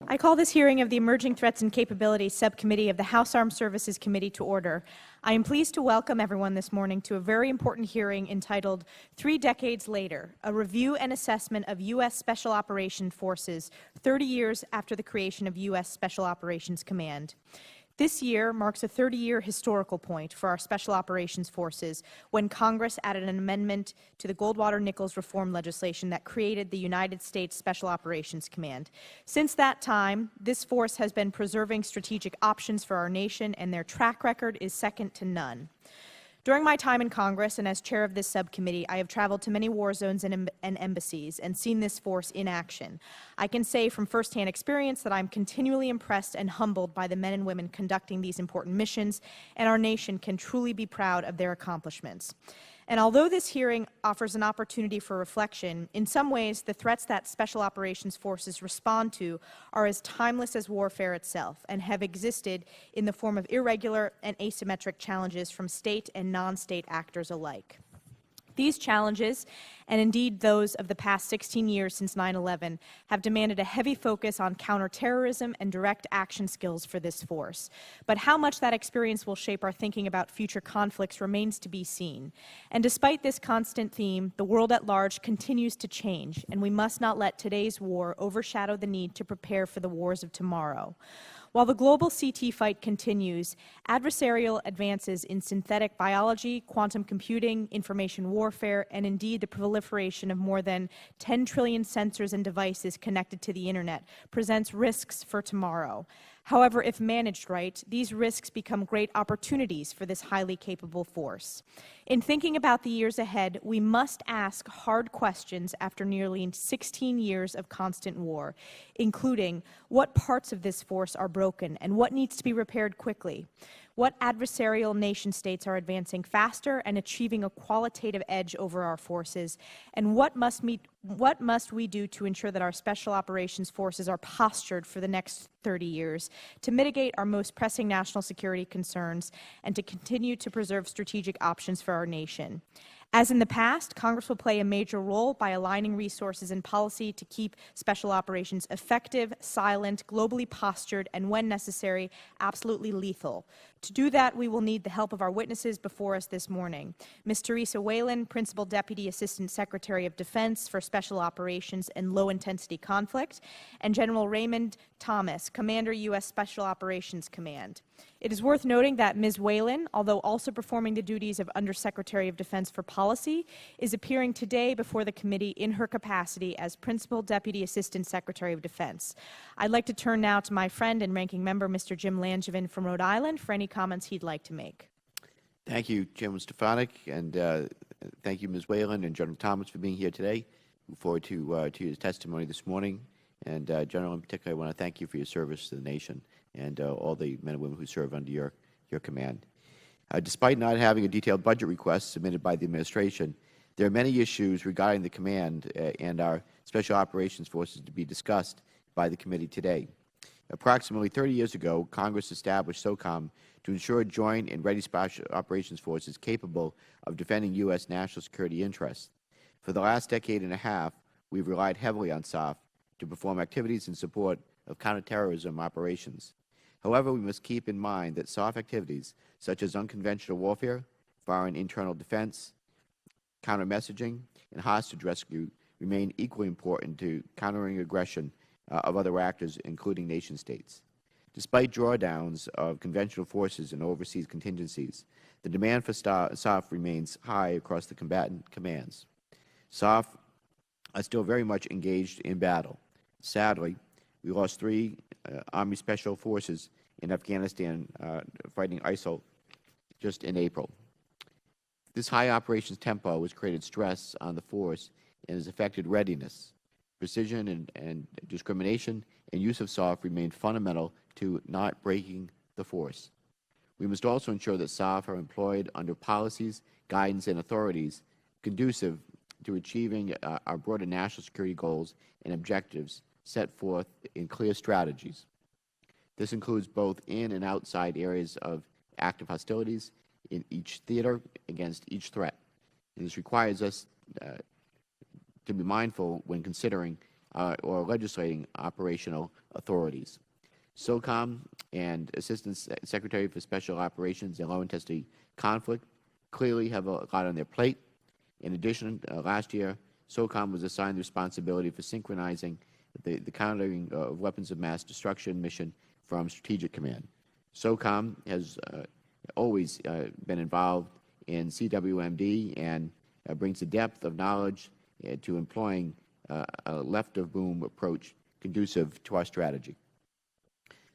I call this hearing of the Emerging Threats and Capabilities Subcommittee of the House Armed Services Committee to order. I am pleased to welcome everyone this morning to a very important hearing entitled 3 Decades Later, a Review and Assessment of U.S. Special Operations Forces 30 years after the creation of U.S. Special Operations Command. This year marks a 30-year historical point for our Special Operations Forces when Congress added an amendment to the Goldwater-Nichols reform legislation that created the United States Special Operations Command. Since that time, this force has been preserving strategic options for our nation, and their track record is second to none. During my time in Congress and as chair of this subcommittee, I have traveled to many war zones and embassies and seen this force in action. I can say from firsthand experience that I'm continually impressed and humbled by the men and women conducting these important missions, and our nation can truly be proud of their accomplishments. And although this hearing offers an opportunity for reflection, in some ways the threats that Special Operations Forces respond to are as timeless as warfare itself and have existed in the form of irregular and asymmetric challenges from state and non-state actors alike. These challenges, and indeed those of the past 16 years since 9/11, have demanded a heavy focus on counterterrorism and direct action skills for this force. But how much that experience will shape our thinking about future conflicts remains to be seen. And despite this constant theme, the world at large continues to change, and we must not let today's war overshadow the need to prepare for the wars of tomorrow. While the global CT fight continues, adversarial advances in synthetic biology, quantum computing, information warfare, and indeed the proliferation of more than 10 trillion sensors and devices connected to the Internet presents risks for tomorrow. However, if managed right, these risks become great opportunities for this highly capable force. In thinking about the years ahead, we must ask hard questions after nearly 16 years of constant war, including what parts of this force are broken and what needs to be repaired quickly. What adversarial nation states are advancing faster and achieving a qualitative edge over our forces, and what must we do to ensure that our Special Operations Forces are postured for the next 30 years to mitigate our most pressing national security concerns and to continue to preserve strategic options for our nation. As in the past, Congress will play a major role by aligning resources and policy to keep special operations effective, silent, globally postured, and when necessary, absolutely lethal. To do that, we will need the help of our witnesses before us this morning. Ms. Theresa Whelan, Principal Deputy Assistant Secretary of Defense for Special Operations and Low-Intensity Conflict, and General Raymond Thomas, Commander, U.S. Special Operations Command. It is worth noting that Ms. Whelan, although also performing the duties of Undersecretary of Defense for Policy, is appearing today before the committee in her capacity as Principal Deputy Assistant Secretary of Defense. I'd like to turn now to my friend and ranking member, Mr. Jim Langevin from Rhode Island, for any comments he'd like to make. Thank you, Chairman Stefanik, and thank you, Ms. Whelan and General Thomas, for being here today. Look forward to your testimony this morning. And General, in particular, I want to thank you for your service to the nation and all the men and women who serve under your command. Despite not having a detailed budget request submitted by the administration, there are many issues regarding the command and our Special Operations Forces to be discussed by the committee today. Approximately 30 years ago, Congress established Socom to ensure joint and ready Special Operations Forces capable of defending U.S. national security interests. For the last decade and a half, we've relied heavily on SOF to perform activities in support of counterterrorism operations. However, we must keep in mind that SOF activities such as unconventional warfare, foreign internal defense, counter-messaging, and hostage rescue remain equally important to countering aggression of other actors, including nation-states. Despite drawdowns of conventional forces and overseas contingencies, the demand for SOF remains high across the combatant commands. SOF are still very much engaged in battle. Sadly, we lost 3 Army Special Forces in Afghanistan fighting ISIL just in April. This high operations tempo has created stress on the force and has affected readiness. Precision and discrimination and use of SOF remain fundamental to not breaking the force. We must also ensure that SOF are employed under policies, guidance, and authorities conducive to achieving our broader national security goals and objectives set forth in clear strategies. This includes both in and outside areas of active hostilities in each theater against each threat. And this requires us to be mindful when considering or legislating operational authorities. Socom and Assistant Secretary for Special Operations and Low Intensity Conflict clearly have a lot on their plate. In addition, last year, Socom was assigned the responsibility for synchronizing the countering of weapons of mass destruction mission from Strategic Command. Socom has always been involved in CWMD and brings a depth of knowledge to employing a left-of-boom approach conducive to our strategy.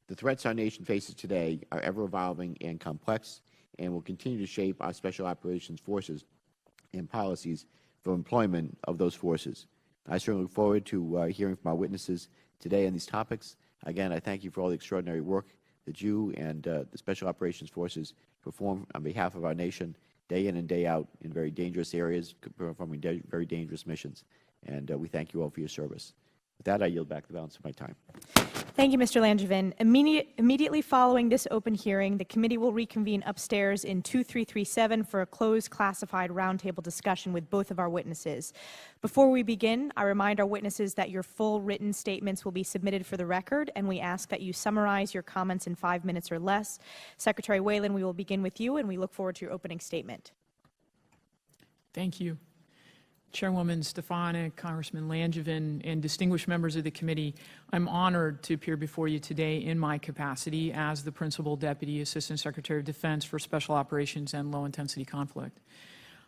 The threats our nation faces today are ever-evolving and complex and will continue to shape our Special Operations Forces and policies for employment of those forces. I certainly look forward to hearing from our witnesses today on these topics. Again, I thank you for all the extraordinary work that you and the Special Operations Forces perform on behalf of our nation day in and day out in very dangerous areas, performing very dangerous missions. And we thank you all for your service. With that, I yield back the balance of my time. Thank you, Mr. Langevin. Immediately following this open hearing, the committee will reconvene upstairs in 2337 for a closed classified roundtable discussion with both of our witnesses. Before we begin, I remind our witnesses that your full written statements will be submitted for the record, and we ask that you summarize your comments in 5 minutes or less. Secretary Whelan, we will begin with you, and we look forward to your opening statement. Thank you. Chairwoman Stefanik, Congressman Langevin, and distinguished members of the committee, I'm honored to appear before you today in my capacity as the Principal Deputy Assistant Secretary of Defense for Special Operations and Low-Intensity Conflict.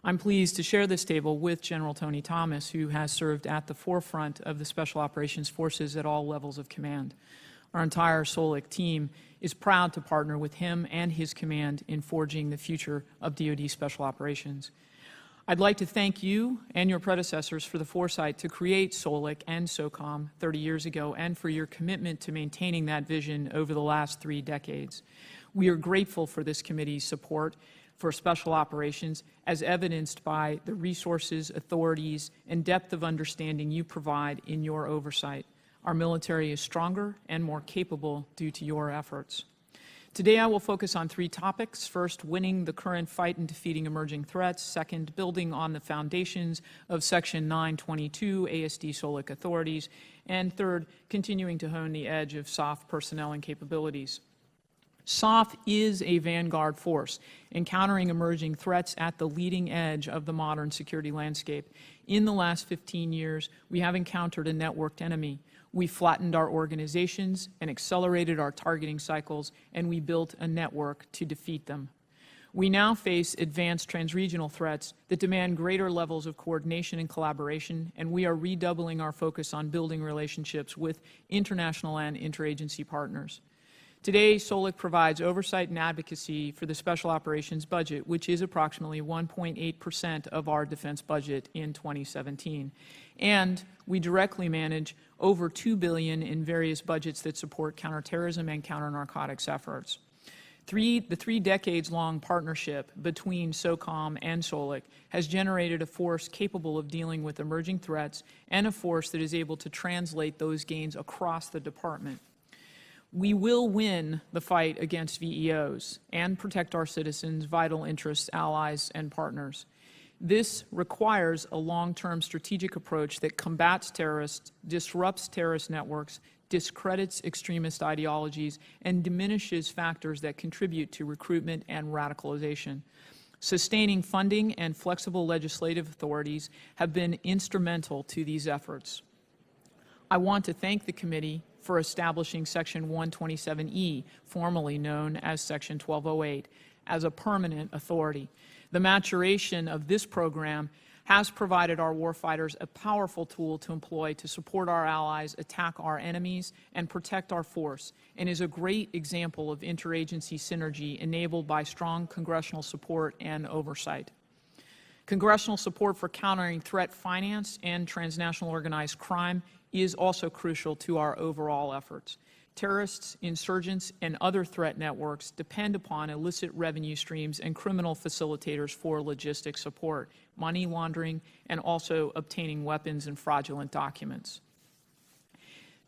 I'm pleased to share this table with General Tony Thomas, who has served at the forefront of the Special Operations Forces at all levels of command. Our entire SOLIC team is proud to partner with him and his command in forging the future of DoD Special Operations. I'd like to thank you and your predecessors for the foresight to create SOLIC and Socom 30 years ago and for your commitment to maintaining that vision over the last 3 decades. We are grateful for this committee's support for special operations as evidenced by the resources, authorities, and depth of understanding you provide in your oversight. Our military is stronger and more capable due to your efforts. Today I will focus on 3 topics. First, winning the current fight and defeating emerging threats. Second, building on the foundations of Section 922 ASD SOLIC authorities. And third, continuing to hone the edge of SOF personnel and capabilities. SOF is a vanguard force, encountering emerging threats at the leading edge of the modern security landscape. In the last 15 years, we have encountered a networked enemy. We flattened our organizations and accelerated our targeting cycles, and we built a network to defeat them. We now face advanced transregional threats that demand greater levels of coordination and collaboration, and we are redoubling our focus on building relationships with international and interagency partners. Today, SOLIC provides oversight and advocacy for the Special Operations budget, which is approximately 1.8% of our defense budget in 2017. And we directly manage over $2 billion in various budgets that support counterterrorism and counter-narcotics efforts. The 3 decades-long partnership between Socom and SOLIC has generated a force capable of dealing with emerging threats and a force that is able to translate those gains across the department. We will win the fight against VEOs and protect our citizens, vital interests, allies, and partners. This requires a long-term strategic approach that combats terrorists, disrupts terrorist networks, discredits extremist ideologies, and diminishes factors that contribute to recruitment and radicalization. Sustaining funding and flexible legislative authorities have been instrumental to these efforts. I want to thank the committee for establishing Section 127E, formerly known as Section 1208, as a permanent authority. The maturation of this program has provided our warfighters a powerful tool to employ to support our allies, attack our enemies, and protect our force, and is a great example of interagency synergy enabled by strong congressional support and oversight. Congressional support for countering threat finance and transnational organized crime is also crucial to our overall efforts. Terrorists, insurgents, and other threat networks depend upon illicit revenue streams and criminal facilitators for logistics support, money laundering, and also obtaining weapons and fraudulent documents.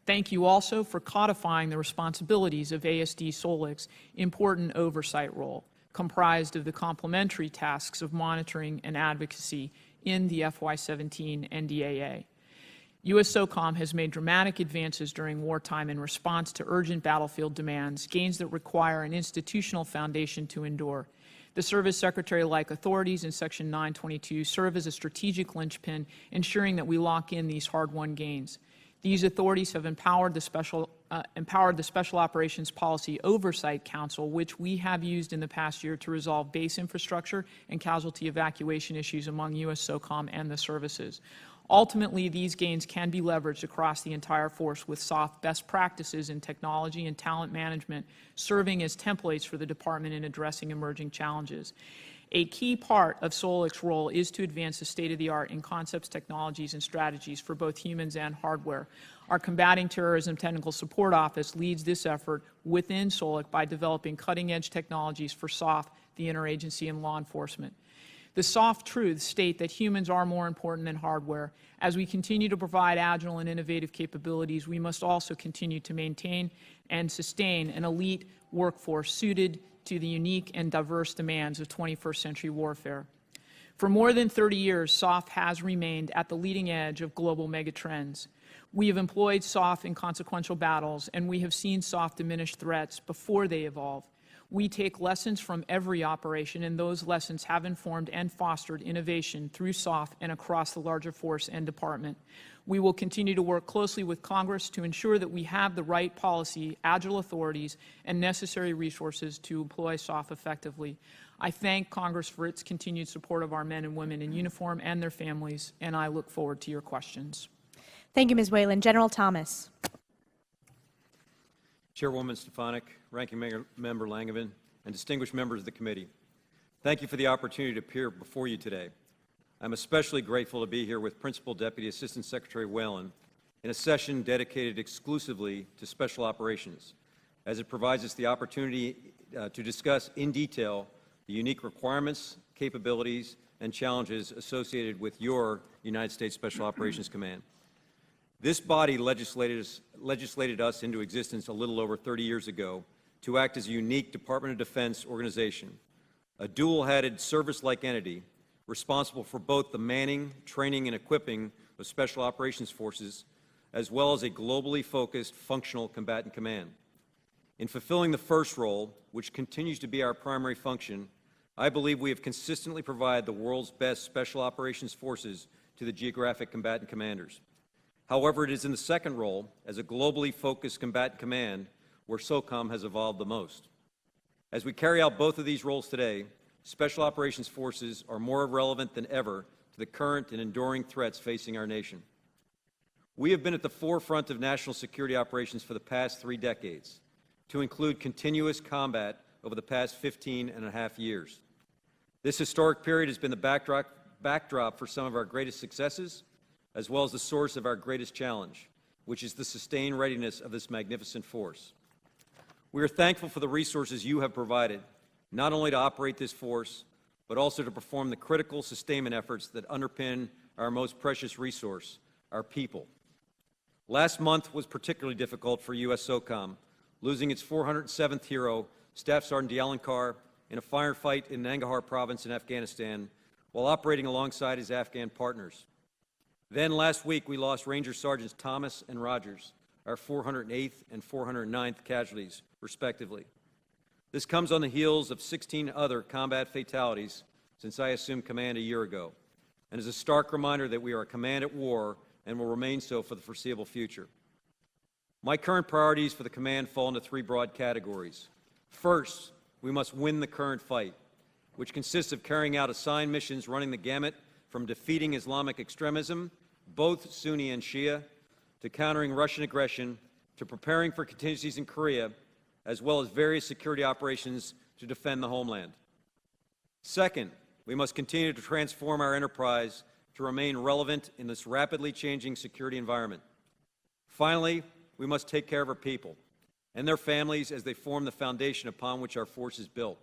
Thank you also for codifying the responsibilities of ASD SOLIC's important oversight role, comprised of the complementary tasks of monitoring and advocacy in the FY17 NDAA. U.S. Socom has made dramatic advances during wartime in response to urgent battlefield demands, gains that require an institutional foundation to endure. The Service Secretary-like authorities in Section 922 serve as a strategic linchpin, ensuring that we lock in these hard-won gains. These authorities have empowered the Special Operations Policy Oversight Council, which we have used in the past year to resolve base infrastructure and casualty evacuation issues among U.S. Socom and the services. Ultimately, these gains can be leveraged across the entire force with soft best practices in technology and talent management serving as templates for the Department in addressing emerging challenges. A key part of SOLIC's role is to advance the state-of-the-art in concepts, technologies, and strategies for both humans and hardware. Our Combating Terrorism Technical Support Office leads this effort within SOLIC by developing cutting-edge technologies for SOF, the interagency, and law enforcement. The soft truths state that humans are more important than hardware. As we continue to provide agile and innovative capabilities, we must also continue to maintain and sustain an elite workforce suited to the unique and diverse demands of 21st century warfare. For more than 30 years, SOF has remained at the leading edge of global megatrends. We have employed SOF in consequential battles, and we have seen SOF diminish threats before they evolve. We take lessons from every operation, and those lessons have informed and fostered innovation through SOF and across the larger force and department. We will continue to work closely with Congress to ensure that we have the right policy, agile authorities, and necessary resources to employ SOF effectively. I thank Congress for its continued support of our men and women in uniform and their families, and I look forward to your questions. Thank you, Ms. Whelan. General Thomas. Chairwoman Stefanik, Ranking Member Langevin, and distinguished members of the committee, thank you for the opportunity to appear before you today. I'm especially grateful to be here with Principal Deputy Assistant Secretary Whelan in a session dedicated exclusively to special operations, as it provides us the opportunity to discuss in detail the unique requirements, capabilities, and challenges associated with your United States Special Operations Command. This body legislated us into existence a little over 30 years ago to act as a unique Department of Defense organization, a dual-headed service-like entity responsible for both the manning, training, and equipping of Special Operations Forces, as well as a globally focused functional combatant command. In fulfilling the first role, which continues to be our primary function, I believe we have consistently provided the world's best Special Operations Forces to the geographic combatant commanders. However, it is in the second role, as a globally focused combatant command, where SOCOM has evolved the most. As we carry out both of these roles today, Special Operations Forces are more relevant than ever to the current and enduring threats facing our nation. We have been at the forefront of national security operations for the past 3 decades, to include continuous combat over the past 15 and a half years. This historic period has been the backdrop for some of our greatest successes, as well as the source of our greatest challenge, which is the sustained readiness of this magnificent force. We are thankful for the resources you have provided, not only to operate this force, but also to perform the critical sustainment efforts that underpin our most precious resource, our people. Last month was particularly difficult for U.S. SOCOM, losing its 407th hero, Staff Sergeant Dialankar, in a firefight in Nangarhar province in Afghanistan, while operating alongside his Afghan partners. Then last week, we lost Ranger Sergeants Thomas and Rogers, our 408th and 409th casualties, respectively. This comes on the heels of 16 other combat fatalities since I assumed command a year ago, and is a stark reminder that we are a command at war and will remain so for the foreseeable future. My current priorities for the command fall into 3 broad categories. First, we must win the current fight, which consists of carrying out assigned missions running the gamut from defeating Islamic extremism, both Sunni and Shia, to countering Russian aggression, to preparing for contingencies in Korea, as well as various security operations to defend the homeland. Second, we must continue to transform our enterprise to remain relevant in this rapidly changing security environment. Finally, we must take care of our people and their families as they form the foundation upon which our force is built.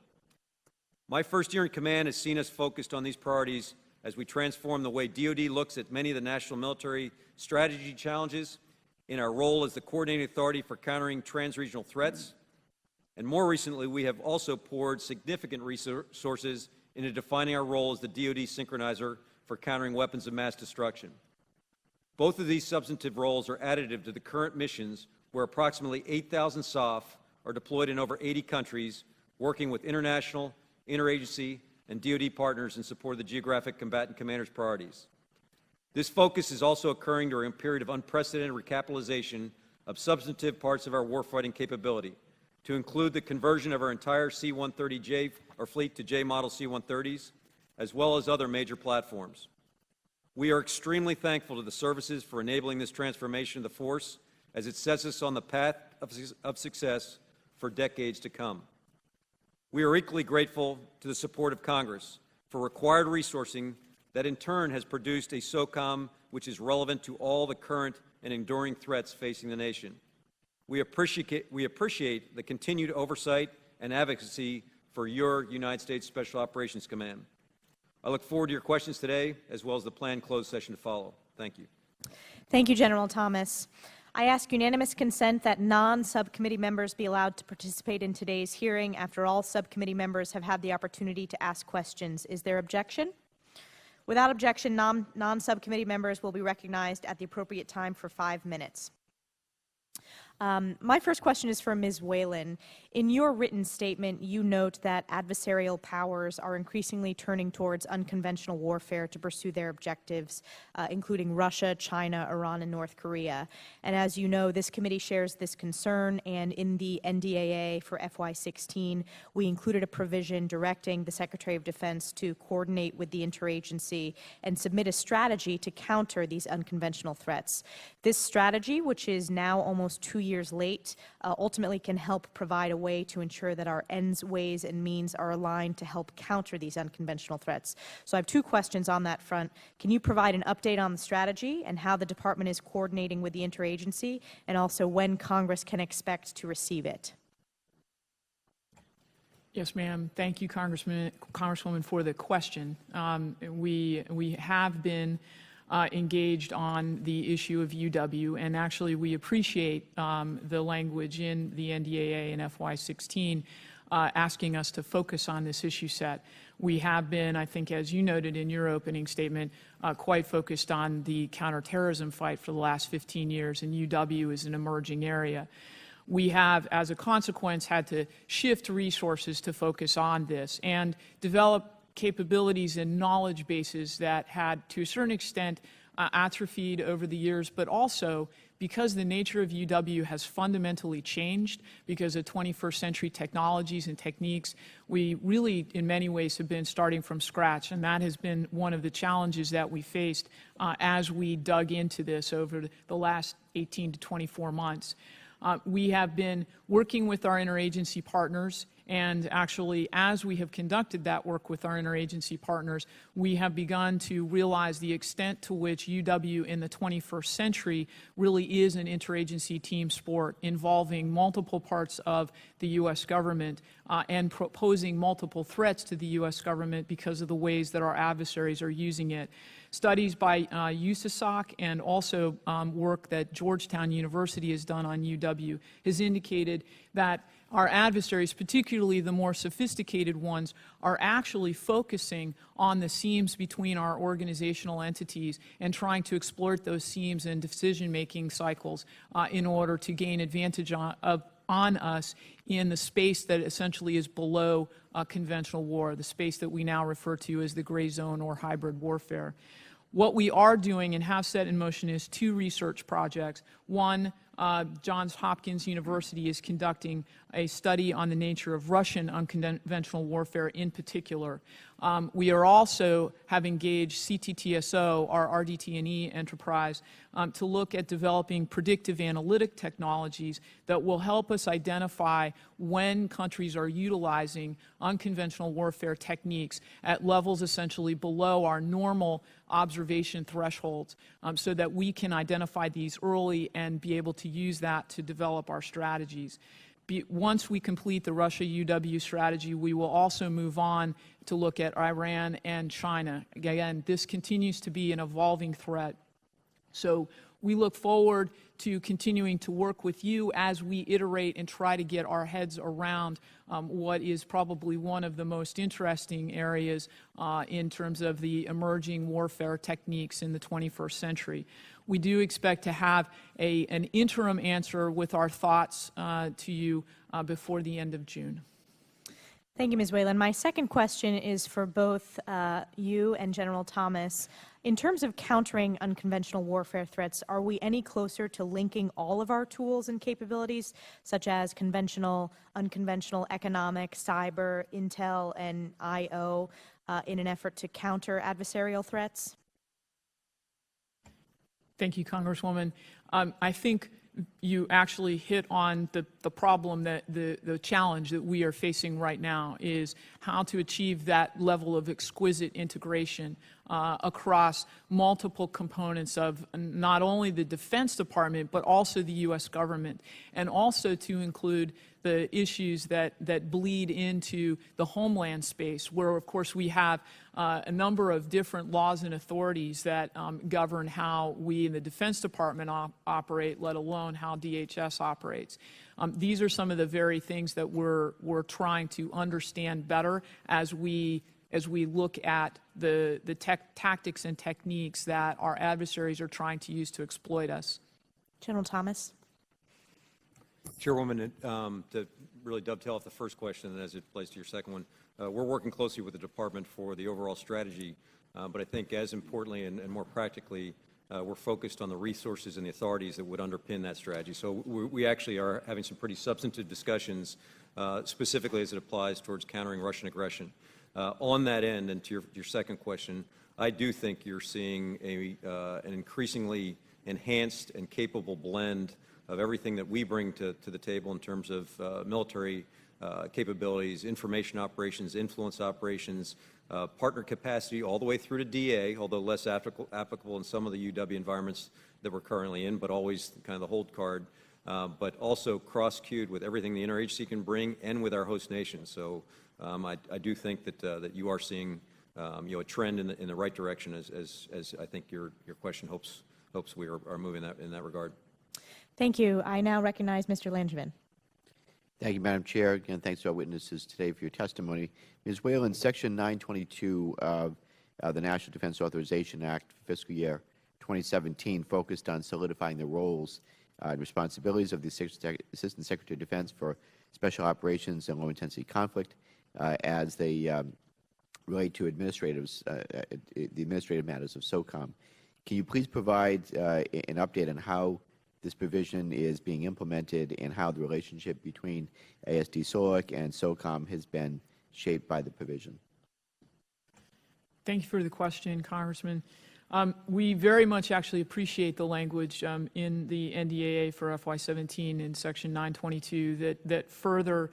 My first year in command has seen us focused on these priorities as we transform the way DoD looks at many of the national military strategy challenges in our role as the coordinating authority for countering trans-regional threats. And more recently, we have also poured significant resources into defining our role as the DoD synchronizer for countering weapons of mass destruction. Both of these substantive roles are additive to the current missions, where approximately 8,000 SOF are deployed in over 80 countries, working with international, interagency, and DoD partners in support of the Geographic Combatant Commander's priorities. This focus is also occurring during a period of unprecedented recapitalization of substantive parts of our warfighting capability, to include the conversion of our entire C-130J fleet to J-model C-130s, as well as other major platforms. We are extremely thankful to the services for enabling this transformation of the force, as it sets us on the path of success for decades to come. We are equally grateful to the support of Congress for required resourcing that in turn has produced a Socom which is relevant to all the current and enduring threats facing the nation. We appreciate the continued oversight and advocacy for your United States Special Operations Command. I look forward to your questions today, as well as the planned closed session to follow. Thank you. Thank you, General Thomas. I ask unanimous consent that non-subcommittee members be allowed to participate in today's hearing after all subcommittee members have had the opportunity to ask questions. Is there objection? Without objection, non-subcommittee members will be recognized at the appropriate time for 5 minutes. My first question is for Ms. Whelan. In your written statement, you note that adversarial powers are increasingly turning towards unconventional warfare to pursue their objectives, including Russia, China, Iran, and North Korea. And as you know, this committee shares this concern, and in the NDAA for FY16, we included a provision directing the Secretary of Defense to coordinate with the interagency and submit a strategy to counter these unconventional threats. This strategy, which is now almost 2 years late, ultimately can help provide a way to ensure that our ends, ways, and means are aligned to help counter these unconventional threats. So I have 2 questions on that front. Can you provide an update on the strategy and how the department is coordinating with the interagency, and also when Congress can expect to receive it? Yes, ma'am. Thank you, Congresswoman, for the question. We have been engaged on the issue of UW, and actually we appreciate the language in the NDAA and FY16 asking us to focus on this issue set. We have been, I think, as you noted in your opening statement, quite focused on the counterterrorism fight for the last 15 years, and UW is an emerging area. We have, as a consequence, had to shift resources to focus on this and develop capabilities and knowledge bases that had, to a certain extent, atrophied over the years, but also because the nature of UW has fundamentally changed because of 21st century technologies and techniques, we really, in many ways, have been starting from scratch, and that has been one of the challenges that we faced as we dug into this over the last 18 to 24 months. We have been working with our interagency partners, and actually, as we have conducted that work with our interagency partners, we have begun to realize the extent to which UW in the 21st century really is an interagency team sport involving multiple parts of the U.S. government and posing multiple threats to the U.S. government because of the ways that our adversaries are using it. Studies by USASOC and also work that Georgetown University has done on UW has indicated that our adversaries, particularly the more sophisticated ones, are actually focusing on the seams between our organizational entities and trying to exploit those seams in decision-making cycles in order to gain advantage on us in the space that essentially is below conventional war, the space that we now refer to as the gray zone or hybrid warfare. What we are doing and have set in motion is 2 research projects. One, Johns Hopkins University is conducting a study on the nature of Russian unconventional warfare in particular. We are also have engaged CTTSO, our RDT&E enterprise, to look at developing predictive analytic technologies that will help us identify when countries are utilizing unconventional warfare techniques at levels essentially below our normal observation thresholds, so that we can identify these early and be able to use that to develop our strategies. Once we complete the Russia-UW strategy, we will also move on to look at Iran and China. Again, this continues to be an evolving threat. So We look forward to continuing to work with you as we iterate and try to get our heads around what is probably one of the most interesting areas in terms of the emerging warfare techniques in the 21st century. We do expect to have an interim answer with our thoughts to you before the end of June. Thank you, Ms. Whelan. My second question is for both you and General Thomas. In terms of countering unconventional warfare threats, are we any closer to linking all of our tools and capabilities, such as conventional, unconventional, economic, cyber, intel, and IO, in an effort to counter adversarial threats? Thank you, Congresswoman. I think you actually hit on the problem, that the challenge that we are facing right now is how to achieve that level of exquisite integration across multiple components of not only the Defense Department, but also the U.S. government, and also to include the issues that bleed into the homeland space, where, of course, we have a number of different laws and authorities that govern how we in the Defense Department operate, let alone how DHS operates. These are some of the very things that we're trying to understand better as we look at the tactics and techniques that our adversaries are trying to use to exploit us. General Thomas. Chairwoman, to really dovetail off the first question and as it relates to your second one, we're working closely with the Department for the overall strategy, but I think as importantly and more practically, we're focused on the resources and the authorities that would underpin that strategy. So we actually are having some pretty substantive discussions, specifically as it applies towards countering Russian aggression. On that end, and to your second question, I do think you're seeing an increasingly enhanced and capable blend of everything that we bring to the table in terms of military capabilities, information operations, influence operations, partner capacity, all the way through to DA, although less applicable in some of the UW environments that we're currently in, but always kind of the hold card, but also cross-cued with everything the interagency can bring and with our host nations. So I do think that you are seeing a trend in the right direction, as I think your question hopes we are moving in that regard. Thank you. I now recognize Mr. Langevin. Thank you, Madam Chair. Again, thanks to our witnesses today for your testimony. Ms. Whelan, Section 922 of the National Defense Authorization Act for fiscal year 2017 focused on solidifying the roles and responsibilities of the Assistant Secretary of Defense for Special Operations and Low-Intensity Conflict as they relate to the administrative matters of Socom. Can you please provide an update on how this provision is being implemented and how the relationship between ASD-SOLIC and Socom has been shaped by the provision? Thank you for the question, Congressman. We very much actually appreciate the language in the NDAA for FY17 in Section 922 that further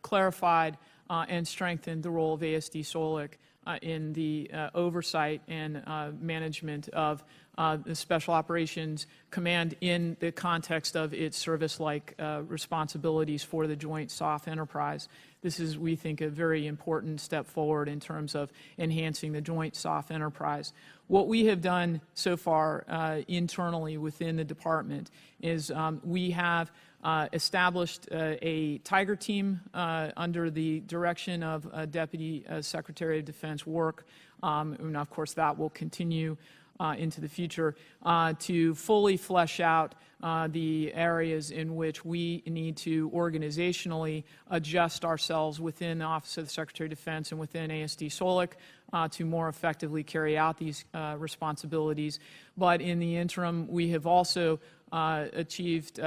clarified and strengthened the role of ASD-SOLIC in the oversight and management of the Special Operations Command in the context of its service-like responsibilities for the Joint SOF enterprise. This is, we think, a very important step forward in terms of enhancing the Joint SOF enterprise. What we have done so far internally within the department is we have established a Tiger team under the direction of Deputy Secretary of Defense Work, and of course that will continue into the future to fully flesh out the areas in which we need to organizationally adjust ourselves within the Office of the Secretary of Defense and within ASD-SOLIC to more effectively carry out these responsibilities. But in the interim, we have also achieved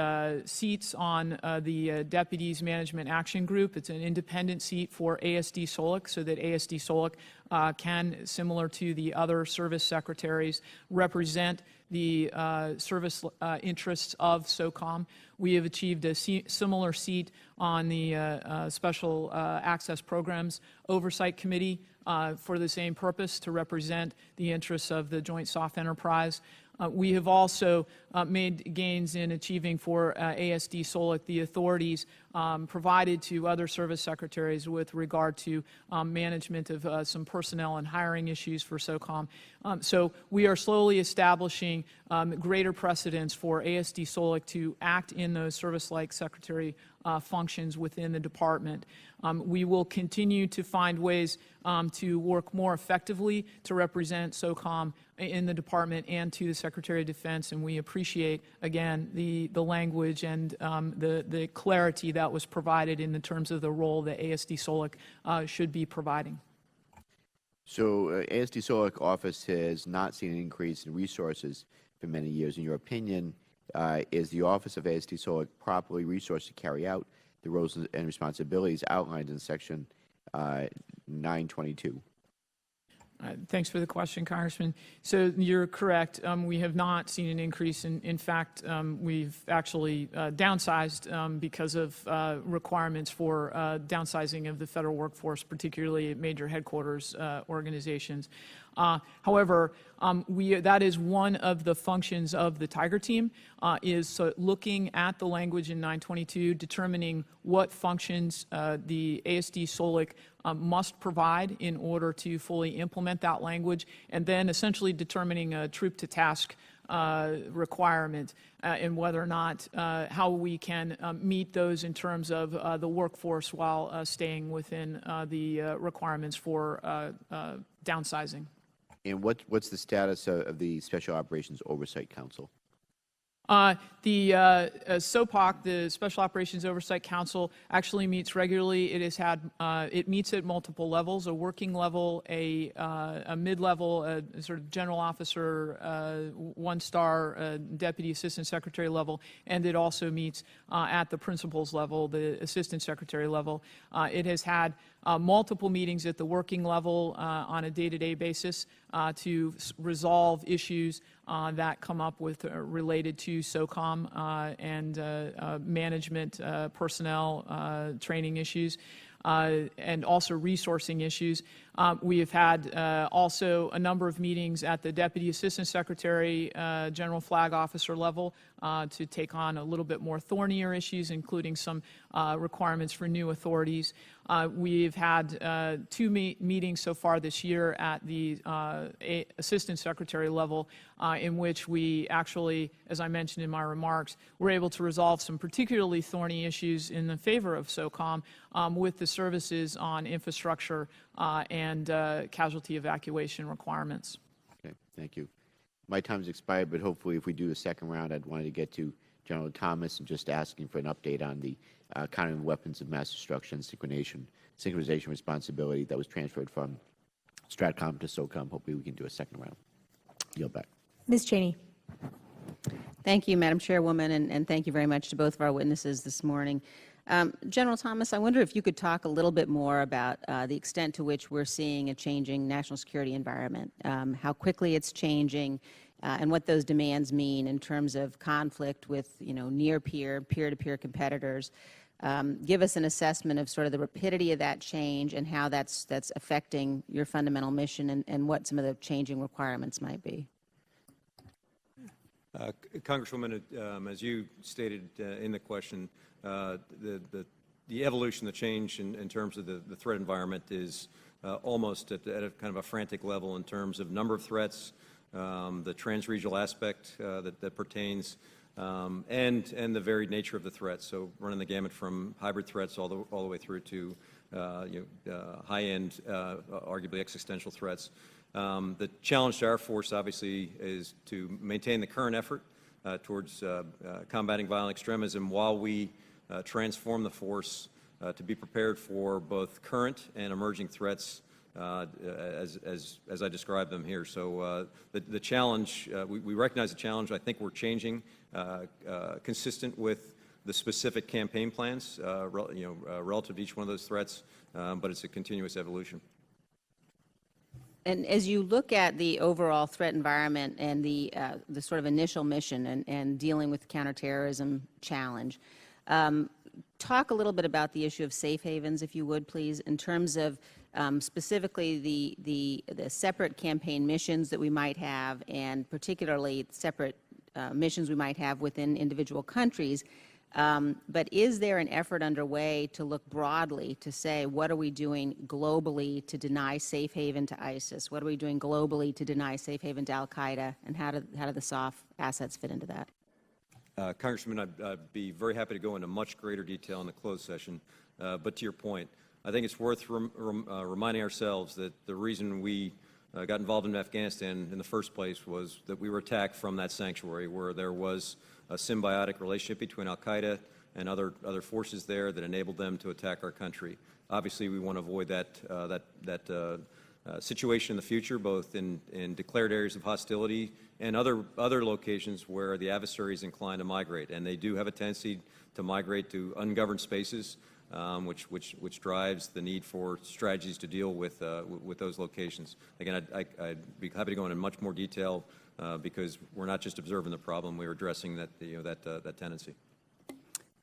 seats on the Deputies Management Action Group. It's an independent seat for ASD-SOLIC so that ASD-SOLIC can, similar to the other service secretaries, represent the service interests of Socom. We have achieved a similar seat on the Special Access Programs Oversight Committee for the same purpose, to represent the interests of the Joint SOF enterprise. We have also made gains in achieving for ASD SOLIC the authorities provided to other service secretaries with regard to management of some personnel and hiring issues for Socom. So we are slowly establishing greater precedence for ASD SOLIC to act in those service-like secretary functions within the department. We will continue to find ways to work more effectively to represent Socom in the department and to the Secretary of Defense, and we appreciate, again, the language and the clarity that was provided in the terms of the role that ASD SOLIC should be providing. So ASD SOLIC office has not seen an increase in resources for many years. In your opinion, is the office of ASD SOLIC properly resourced to carry out the roles and responsibilities outlined in Section 922? Thanks for the question, Congressman. So you're correct. We have not seen an increase. In fact, we've actually downsized because of requirements for downsizing of the federal workforce, particularly at major headquarters organizations. However, that is one of the functions of the Tiger Team, is looking at the language in 922, determining what functions the ASD SOLIC must provide in order to fully implement that language, and then essentially determining a troop-to-task requirement and whether or not how we can meet those in terms of the workforce while staying within the requirements for downsizing. And what's the status of the Special Operations Oversight Council? The SOPOC, the Special Operations Oversight Council, actually meets regularly. It has had it meets at multiple levels: a working level, a mid-level, a sort of general officer, one-star, deputy assistant secretary level, and it also meets at the principal's level, the assistant secretary level. It has had multiple meetings at the working level on a day-to-day basis to resolve issues that come up with related to Socom and management, personnel, training issues, and also resourcing issues. We have had also a number of meetings at the Deputy Assistant Secretary, General Flag Officer level to take on a little bit more thornier issues, including some requirements for new authorities. We've had two meetings so far this year at the Assistant Secretary level in which we actually, as I mentioned in my remarks, were able to resolve some particularly thorny issues in the favor of Socom with the services on infrastructure and casualty evacuation requirements. Okay, thank you. My time's expired, but hopefully if we do a second round, I'd wanted to get to General Thomas and just asking for an update on the countering weapons of mass destruction synchronization responsibility that was transferred from Stratcom to Socom. Hopefully we can do a second round. Yield back. Ms. Cheney. Thank you, Madam Chairwoman, and thank you very much to both of our witnesses this morning. General Thomas, I wonder if you could talk a little bit more about the extent to which we're seeing a changing national security environment, how quickly it's changing, and what those demands mean in terms of conflict with, near-peer, peer-to-peer competitors. Give us an assessment of sort of the rapidity of that change and how that's affecting your fundamental mission and what some of the changing requirements might be. Congresswoman, as you stated in the question, the evolution, the change in terms of the threat environment is almost at a kind of a frantic level in terms of number of threats, the transregional aspect that pertains, and the varied nature of the threats. So running the gamut from hybrid threats all the way through to high-end, arguably existential threats. The challenge to our force, obviously, is to maintain the current effort towards combating violent extremism while we transform the force to be prepared for both current and emerging threats as I described them here. So the challenge, we recognize the challenge. I think we're changing consistent with the specific campaign plans relative to each one of those threats, but it's a continuous evolution. And as you look at the overall threat environment and the sort of initial mission and dealing with the counterterrorism challenge, talk a little bit about the issue of safe havens, if you would, please, in terms of specifically the separate campaign missions that we might have, and particularly separate missions we might have within individual countries. But is there an effort underway to look broadly to say, what are we doing globally to deny safe haven to ISIS? What are we doing globally to deny safe haven to al-Qaeda? And how do the SOF assets fit into that? Congressman, I'd be very happy to go into much greater detail in the closed session. But to your point, I think it's worth reminding ourselves that the reason we got involved in Afghanistan in the first place was that we were attacked from that sanctuary, where there was a symbiotic relationship between al-Qaeda and other forces there that enabled them to attack our country. Obviously, we want to avoid that situation in the future, both in declared areas of hostility and other locations where the adversary is inclined to migrate. And they do have a tendency to migrate to ungoverned spaces, which drives the need for strategies to deal with those locations. Again, I'd be happy to go into much more detail because we're not just observing the problem; we're addressing that tendency.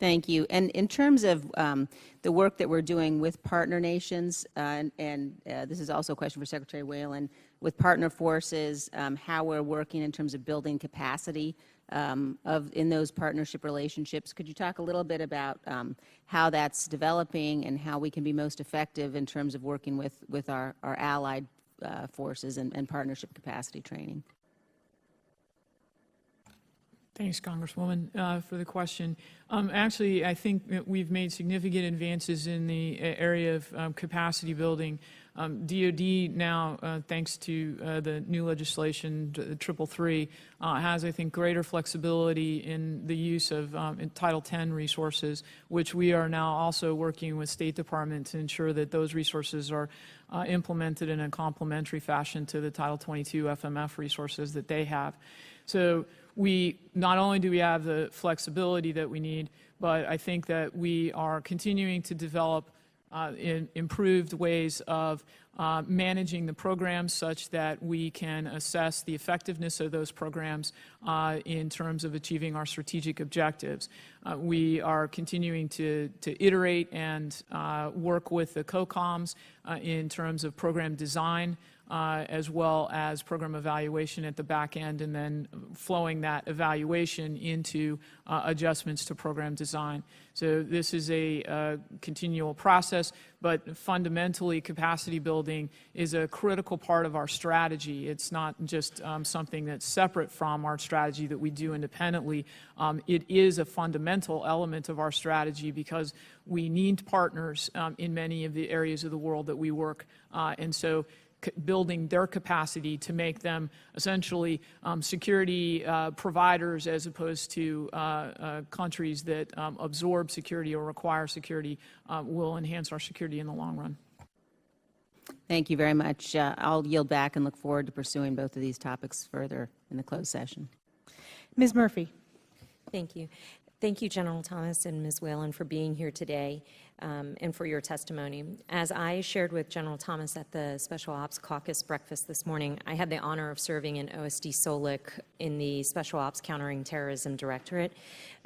Thank you. And in terms of the work that we're doing with partner nations, and this is also a question for Secretary Whelan, with partner forces, how we're working in terms of building capacity in those partnership relationships. Could you talk a little bit about how that's developing and how we can be most effective in terms of working with our allied forces and partnership capacity training? Thanks, Congresswoman, for the question. Actually, I think that we've made significant advances in the area of capacity building. DOD now, thanks to the new legislation, 333, has, I think, greater flexibility in the use of in Title X resources, which we are now also working with State Department to ensure that those resources are implemented in a complementary fashion to the Title 22 FMF resources that they have. So we not only do we have the flexibility that we need, but I think that we are continuing to develop improved ways of managing the programs such that we can assess the effectiveness of those programs in terms of achieving our strategic objectives. We are continuing to iterate and work with the COCOMs in terms of program design, as well as program evaluation at the back end, and then flowing that evaluation into adjustments to program design. So this is a continual process, but fundamentally capacity building is a critical part of our strategy. It's not just something that's separate from our strategy that we do independently. It is a fundamental element of our strategy because we need partners in many of the areas of the world that we work, and so building their capacity to make them essentially security providers as opposed to countries that absorb security or require security will enhance our security in the long run. Thank you very much. I'll yield back and look forward to pursuing both of these topics further in the closed session. Ms. Murphy. Thank you. Thank you, General Thomas and Ms. Whelan, for being here today and for your testimony. As I shared with General Thomas at the Special Ops Caucus breakfast this morning, I had the honor of serving in OSD SOLIC in the Special Ops Countering Terrorism Directorate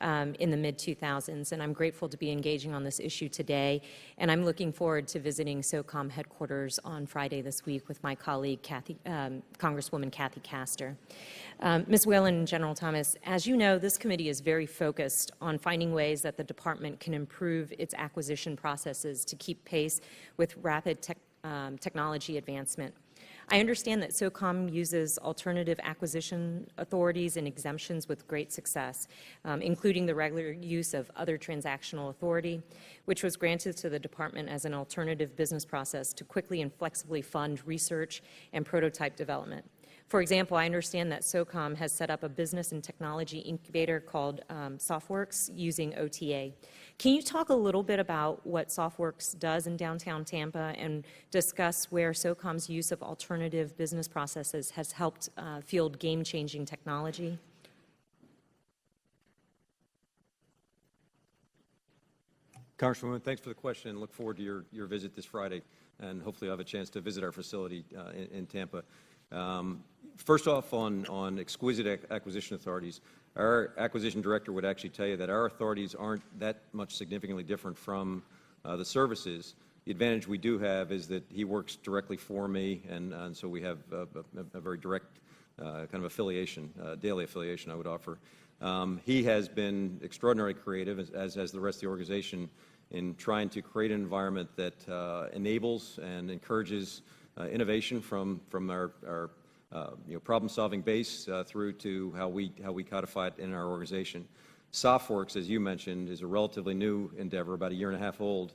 in the mid-2000s, and I'm grateful to be engaging on this issue today, and I'm looking forward to visiting Socom headquarters on Friday this week with my colleague, Congresswoman Kathy Castor. Ms. Whelan and General Thomas, as you know, this committee is very focused on finding ways that the department can improve its acquisition processes to keep pace with rapid technology advancement. I understand that Socom uses alternative acquisition authorities and exemptions with great success, including the regular use of other transactional authority, which was granted to the department as an alternative business process to quickly and flexibly fund research and prototype development. For example, I understand that Socom has set up a business and technology incubator called SoftWorks using OTA. Can you talk a little bit about what SoftWorks does in downtown Tampa and discuss where Socom's use of alternative business processes has helped field game-changing technology? Congresswoman, thanks for the question, and look forward to your visit this Friday, and hopefully I'll have a chance to visit our facility in Tampa. First off, on exquisite acquisition authorities, our acquisition director would actually tell you that our authorities aren't that much significantly different from the services. The advantage we do have is that he works directly for me, and so we have a very direct kind of affiliation, daily affiliation, I would offer. He has been extraordinarily creative, as has the rest of the organization, in trying to create an environment that enables and encourages innovation from our problem-solving base through to how we codify it in our organization. SoftWorks, as you mentioned, is a relatively new endeavor, about a year and a half old,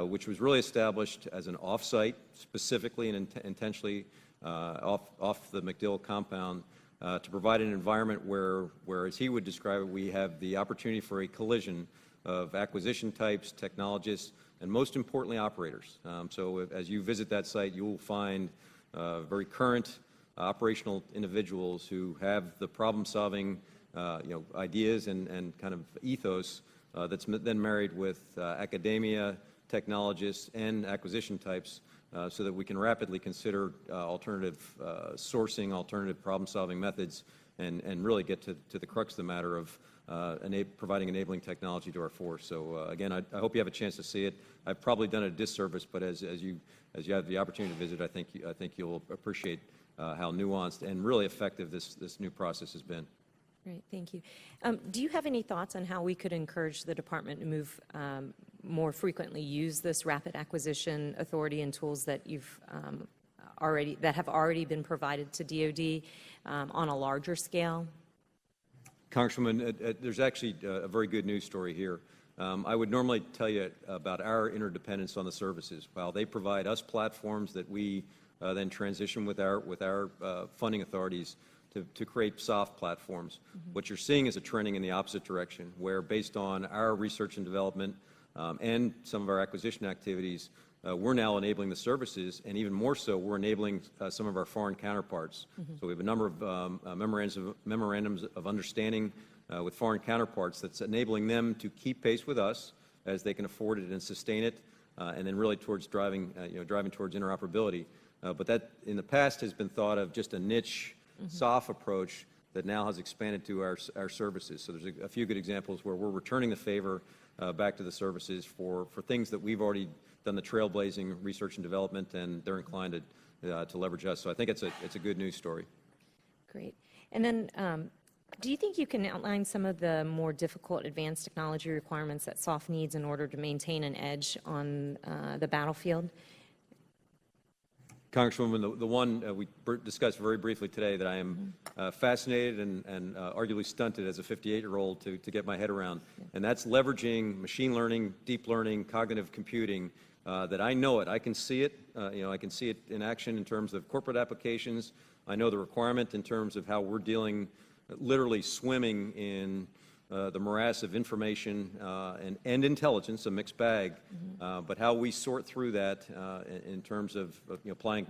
which was really established as an off-site, specifically and intentionally off the MacDill compound, to provide an environment where, as he would describe it, we have the opportunity for a collision of acquisition types, technologists, and most importantly, operators. So as you visit that site, you will find very current operational individuals who have the problem-solving ideas and kind of ethos that's then married with academia, technologists, and acquisition types, so that we can rapidly consider alternative sourcing, alternative problem-solving methods, and really get to the crux of the matter of providing enabling technology to our force. So again, I hope you have a chance to see it. I've probably done it a disservice, but as you have the opportunity to visit, I think you'll appreciate how nuanced and really effective this new process has been. Great, thank you. Do you have any thoughts on how we could encourage the department to move more frequently use this rapid acquisition authority and tools that you've have already been provided to DoD on a larger scale? Congresswoman, there's actually a very good news story here. I would normally tell you about our interdependence on the services. While they provide us platforms that we then transition with our funding authorities to create soft platforms. Mm-hmm. What you're seeing is a trending in the opposite direction, where based on our research and development and some of our acquisition activities, we're now enabling the services, and even more so, we're enabling some of our foreign counterparts. Mm-hmm. So we have a number of memorandums of understanding with foreign counterparts that's enabling them to keep pace with us as they can afford it and sustain it, and then really towards driving towards interoperability. But that, in the past, has been thought of just a niche, mm-hmm. soft approach that now has expanded to our services. So there's a few good examples where we're returning the favor back to the services for things that we've already done the trailblazing research and development, and they're inclined to leverage us. So I think it's a good news story. Great. And then do you think you can outline some of the more difficult advanced technology requirements that SOF needs in order to maintain an edge on the battlefield? Congresswoman, the one we discussed very briefly today that I am fascinated and arguably stunted as a 58-year-old to get my head around, and that's leveraging machine learning, deep learning, cognitive computing, that I know it. I can see it. I can see it in action in terms of corporate applications. I know the requirement in terms of how we're dealing, literally swimming in the morass of information and intelligence, a mixed bag, mm-hmm. But how we sort through that in terms of applying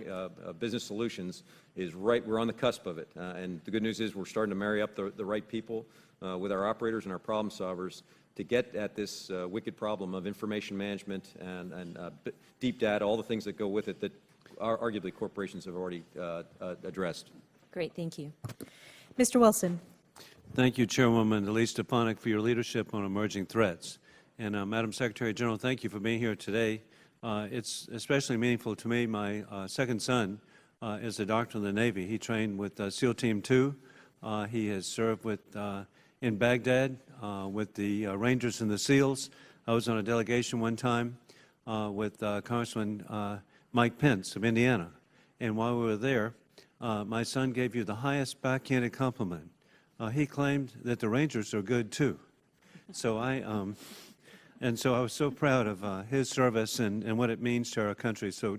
business solutions is right. We're on the cusp of it, and the good news is we're starting to marry up the right people with our operators and our problem solvers to get at this wicked problem of information management and deep data, all the things that go with it that arguably corporations have already addressed. Great, thank you. Mr. Wilson. Thank you, Chairwoman Elise Stefanik, for your leadership on emerging threats. And Madam Secretary General, thank you for being here today. It's especially meaningful to me. My second son is a doctor in the Navy. He trained with SEAL Team 2. He has served in Baghdad with the Rangers and the SEALs. I was on a delegation one time with Congressman Mike Pence of Indiana. And while we were there, my son gave you the highest backhanded compliment. He claimed that the Rangers are good too. So I was so proud of his service and what it means to our country. So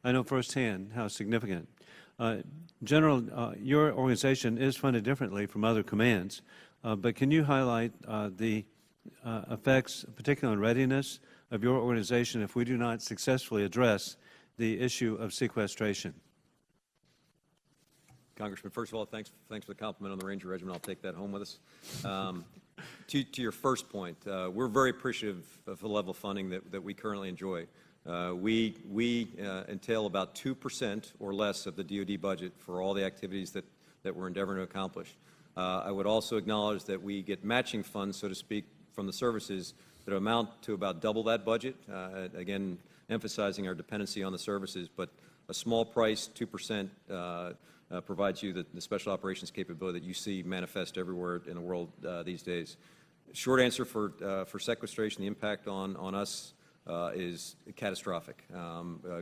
I know firsthand how significant. General, your organization is funded differently from other commands, but can you highlight the effects, particularly on readiness, of your organization if we do not successfully address the issue of sequestration? Congressman, first of all, thanks for the compliment on the Ranger Regiment. I'll take that home with us. To your first point, we're very appreciative of the level of funding that we currently enjoy. We entail about 2% or less of the DoD budget for all the activities that we're endeavoring to accomplish. I would also acknowledge that we get matching funds, so to speak, from the services that amount to about double that budget, again, emphasizing our dependency on the services, but a small price, 2%, provides you the special operations capability that you see manifest everywhere in the world these days. Short answer for sequestration, the impact on us is catastrophic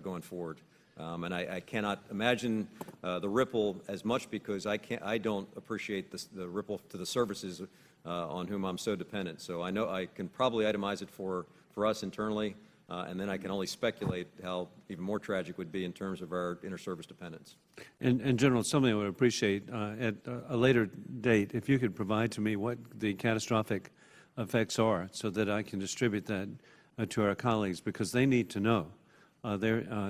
going forward. And I cannot imagine the ripple as much because I don't appreciate the ripple to the services on whom I'm so dependent. So I know I can probably itemize it for us internally, and then I can only speculate how even more tragic would be in terms of our inter-service dependence. And General, something I would appreciate at a later date, if you could provide to me what the catastrophic effects are so that I can distribute that to our colleagues, because they need to know.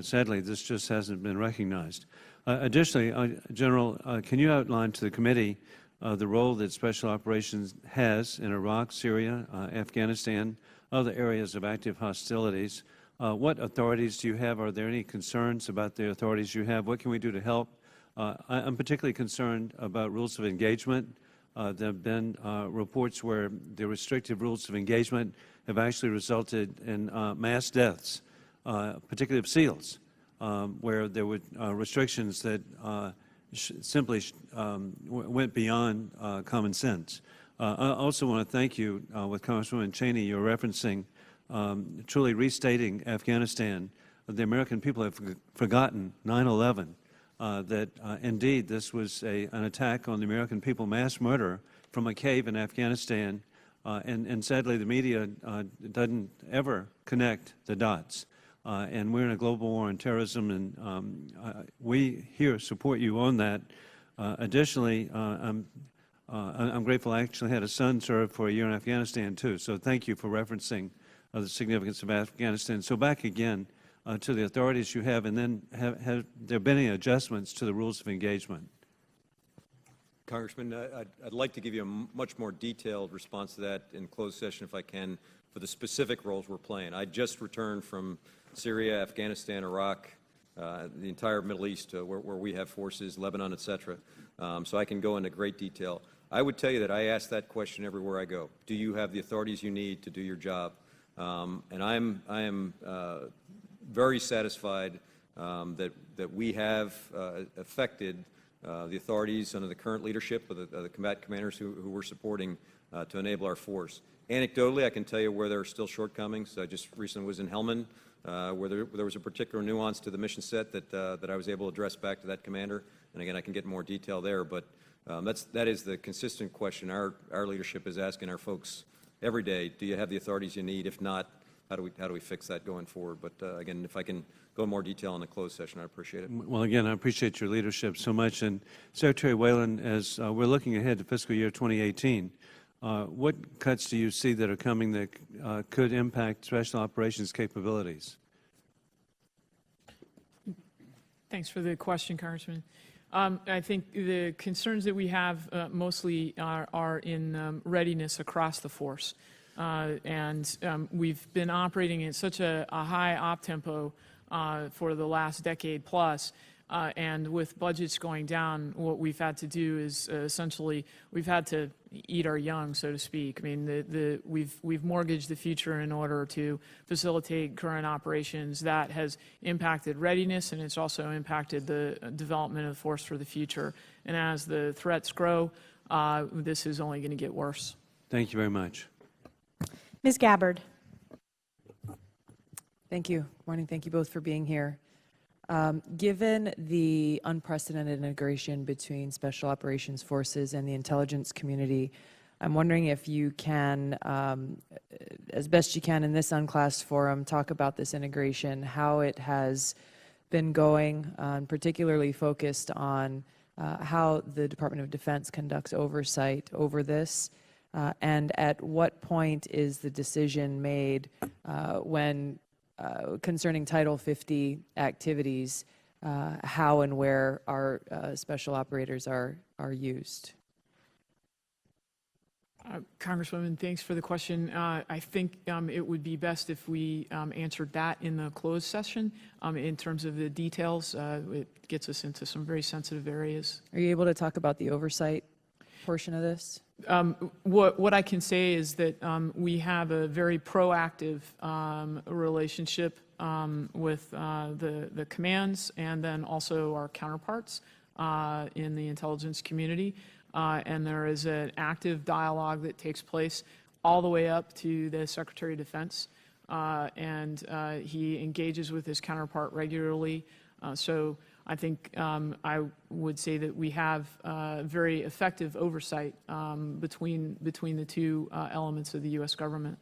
Sadly, this just hasn't been recognized. Additionally, General, can you outline to the committee the role that Special Operations has in Iraq, Syria, Afghanistan, other areas of active hostilities? What authorities do you have? Are there any concerns about the authorities you have? What can we do to help? I'm particularly concerned about rules of engagement. There have been reports where the restrictive rules of engagement have actually resulted in mass deaths, particularly of SEALs, where there were restrictions that simply went beyond common sense. I also want to thank you, with Congresswoman Cheney, you're referencing truly restating Afghanistan. The American people have forgotten 9/11. That indeed this was an attack on the American people, mass murder from a cave in Afghanistan, and sadly the media doesn't ever connect the dots. And we're in a global war on terrorism, and we here support you on that. Additionally, I'm grateful I actually had a son serve for a year in Afghanistan too, so thank you for referencing the significance of Afghanistan. So back again to the authorities you have, and then have there been any adjustments to the rules of engagement? Congressman, I'd like to give you a much more detailed response to that in closed session if I can, for the specific roles we're playing. I just returned from Syria, Afghanistan, Iraq, the entire Middle East, where we have forces, Lebanon, et cetera. So I can go into great detail. I would tell you that I ask that question everywhere I go. Do you have the authorities you need to do your job? And I am very satisfied that we have affected the authorities under the current leadership of the combat commanders who we're supporting to enable our force. Anecdotally, I can tell you where there are still shortcomings. I just recently was in Helmand, where there was a particular nuance to the mission set that I was able to address back to that commander. And again, I can get more detail there, but that is the consistent question our leadership is asking our folks every day. Do you have the authorities you need? If not, how do we fix that going forward? But again, if I can go in more detail in the closed session, I'd appreciate it. Well, again, I appreciate your leadership so much. And Secretary Whelan, as we're looking ahead to fiscal year 2018, what cuts do you see that are coming that could impact special operations capabilities? Thanks for the question, Congressman. I think the concerns that we have mostly are in readiness across the force. And we've been operating at such a high op tempo for the last decade plus, and with budgets going down, what we've had to do is essentially we've had to eat our young, so to speak. I mean, we've mortgaged the future in order to facilitate current operations. That has impacted readiness, and it's also impacted the development of the force for the future. And as the threats grow, this is only going to get worse. Thank you very much. Ms. Gabbard. Thank you. Morning. Thank you both for being here. Given the unprecedented integration between Special Operations Forces and the intelligence community, I'm wondering if you can, as best you can in this unclassed forum, talk about this integration, how it has been going, particularly focused on how the Department of Defense conducts oversight over this, and at what point is the decision made when concerning Title 50 activities, how and where our special operators are used? Congresswoman, thanks for the question. I think it would be best if we answered that in the closed session. In terms of the details, it gets us into some very sensitive areas. Are you able to talk about the oversight portion of this? What I can say is that we have a very proactive relationship with the commands and then also our counterparts in the intelligence community. And there is an active dialogue that takes place all the way up to the Secretary of Defense. And he engages with his counterpart regularly. So I think I would say that we have very effective oversight between the two elements of the U.S. government.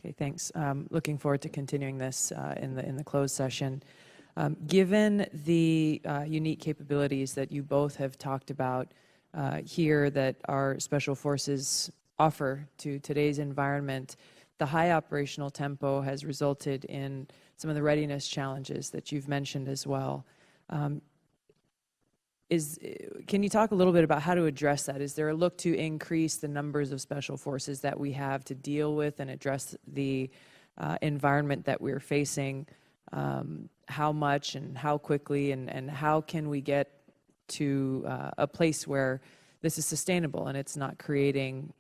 Okay, thanks. Looking forward to continuing this in the closed session. Given the unique capabilities that you both have talked about here that our special forces offer to today's environment, the high operational tempo has resulted in some of the readiness challenges that you've mentioned as well. Can you talk a little bit about how to address that? Is there a look to increase the numbers of special forces that we have to deal with and address the environment that we're facing? How much and how quickly, and how can we get to a place where this is sustainable and it's not creating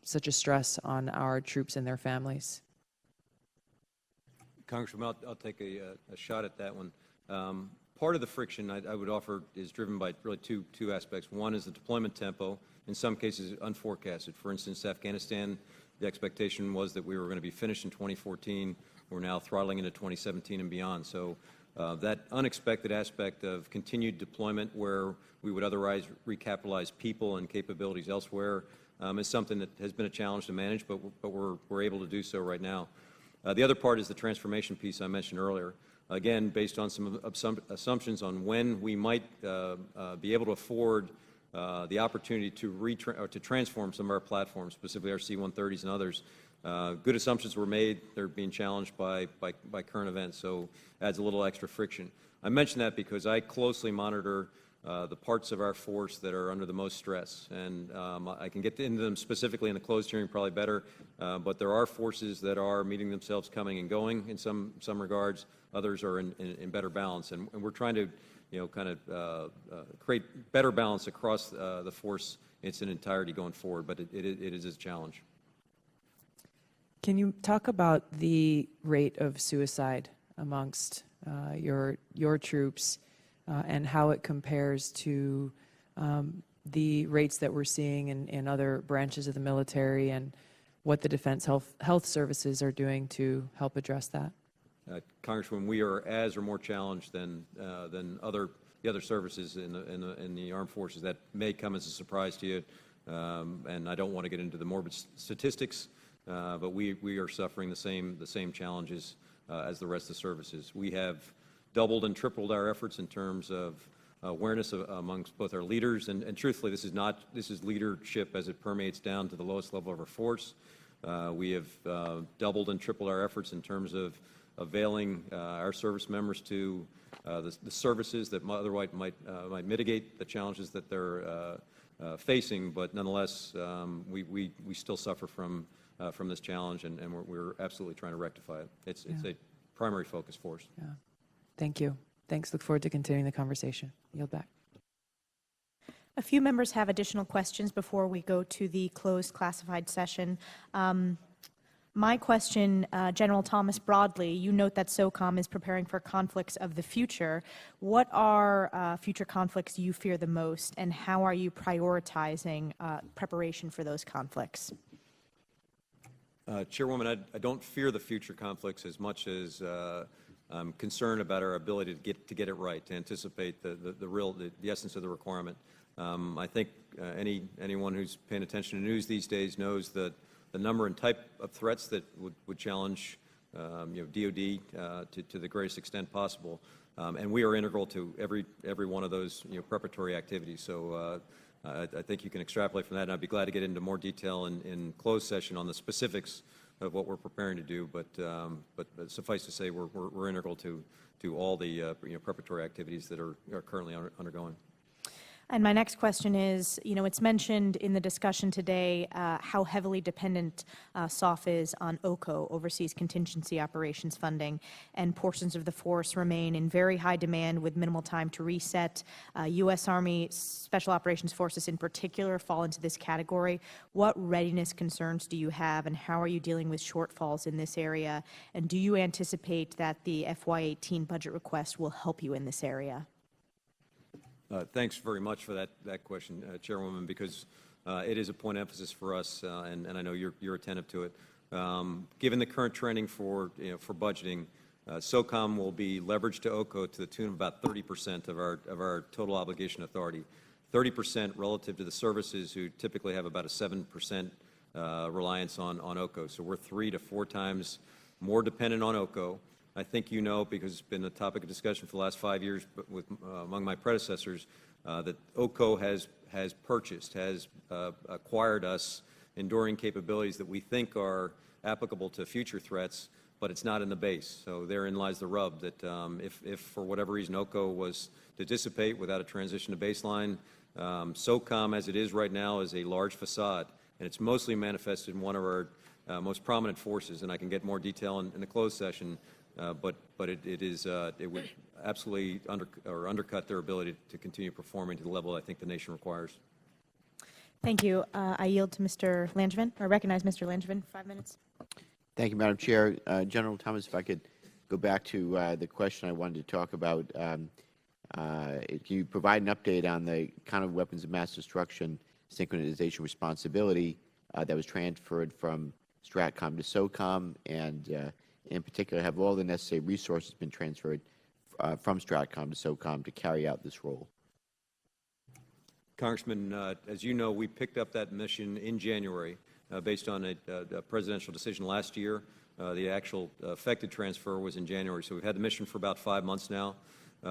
such a stress on our troops and their families? Congressman, I'll take a shot at that one. Part of the friction I would offer is driven by really two aspects. One is the deployment tempo, in some cases unforecasted. For instance, Afghanistan, the expectation was that we were going to be finished in 2014. We're now throttling into 2017 and beyond. So that unexpected aspect of continued deployment where we would otherwise recapitalize people and capabilities elsewhere is something that has been a challenge to manage, but we're able to do so right now. The other part is the transformation piece I mentioned earlier. Again, based on some assumptions on when we might be able to afford the opportunity to transform some of our platforms, specifically our C-130s and others. Good assumptions were made. They're being challenged by current events, so adds a little extra friction. I mention that because I closely monitor the parts of our force that are under the most stress, and I can get into them specifically in the closed hearing probably better, but there are forces that are meeting themselves coming and going in some regards. Others are in better balance, and we're trying to kind of create better balance across the force in its entirety going forward, but it is a challenge. Can you talk about the rate of suicide amongst your troops and how it compares to the rates that we're seeing in other branches of the military, and what the Defense Health Services are doing to help address that? Congresswoman, we are as or more challenged than the other services in the armed forces. That may come as a surprise to you, and I don't want to get into the morbid statistics, but we are suffering the same challenges as the rest of the services. We have doubled and tripled our efforts in terms of awareness amongst both our leaders, and truthfully, this is leadership as it permeates down to the lowest level of our force. We have doubled and tripled our efforts in terms of availing our service members to the services that otherwise might mitigate the challenges that they're facing, but nonetheless, we still suffer from this challenge, and we're absolutely trying to rectify it. It's a primary focus for us. Yeah. Thank you. Thanks. Look forward to continuing the conversation. Yield back. A few members have additional questions before we go to the closed classified session. My question, General Thomas, broadly, you note that Socom is preparing for conflicts of the future. What are future conflicts you fear the most, and how are you prioritizing preparation for those conflicts? Chairwoman, I don't fear the future conflicts as much as I'm concerned about our ability to get it right, to anticipate the essence of the requirement. I think anyone who's paying attention to news these days knows that the number and type of threats that would challenge DoD to the greatest extent possible, and we are integral to every one of those preparatory activities. So I think you can extrapolate from that, and I'd be glad to get into more detail in closed session on the specifics of what we're preparing to do. But suffice to say, we're integral to all the preparatory activities that are currently undergoing. And my next question is, it's mentioned in the discussion today how heavily dependent SOF is on OCO, Overseas Contingency Operations funding, and portions of the force remain in very high demand with minimal time to reset. U.S. Army Special Operations Forces in particular fall into this category. What readiness concerns do you have, and how are you dealing with shortfalls in this area? And do you anticipate that the FY18 budget request will help you in this area? Thanks very much for that question, Chairwoman, because it is a point of emphasis for us, and I know you're attentive to it. Given the current trending for budgeting, Socom will be leveraged to OCO to the tune of about 30% of our total obligation authority, 30% relative to the services who typically have about a 7% reliance on OCO. So we're 3 to 4 times more dependent on OCO. I think you know, because it's been a topic of discussion for the last 5 years among my predecessors, that OCO has acquired us enduring capabilities that we think are applicable to future threats, but it's not in the base. So therein lies the rub, that if for whatever reason OCO was to dissipate without a transition to baseline, SOCOM as it is right now is a large facade, and it's mostly manifested in one of our most prominent forces, and I can get more detail in the closed session. But it would absolutely undercut their ability to continue performing to the level I think the nation requires. Thank you. I yield to Mr. Langevin, or recognize Mr. Langevin, 5 minutes. Thank you, Madam Chair. General Thomas, if I could go back to the question I wanted to talk about. Can you provide an update on the kind of weapons of mass destruction synchronization responsibility that was transferred from STRATCOM to SOCOM, and in particular, have all the necessary resources been transferred from STRATCOM to SOCOM to carry out this role? Congressman, as you know, we picked up that mission in January based on a presidential decision last year. The actual effective transfer was in January, so we've had the mission for about 5 months now.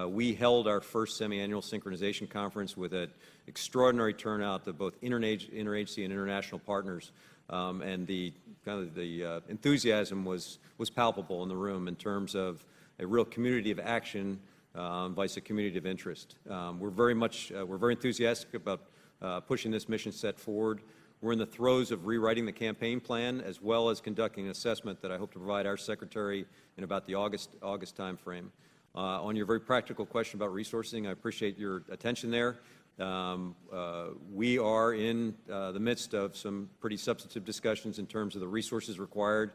We held our first semi-annual synchronization conference with an extraordinary turnout of both interagency and international partners. And the enthusiasm was palpable in the room in terms of a real community of action, vice a community of interest. We're very enthusiastic about pushing this mission set forward. We're in the throes of rewriting the campaign plan, as well as conducting an assessment that I hope to provide our Secretary in about the August timeframe. On your very practical question about resourcing, I appreciate your attention there. We are in the midst of some pretty substantive discussions in terms of the resources required.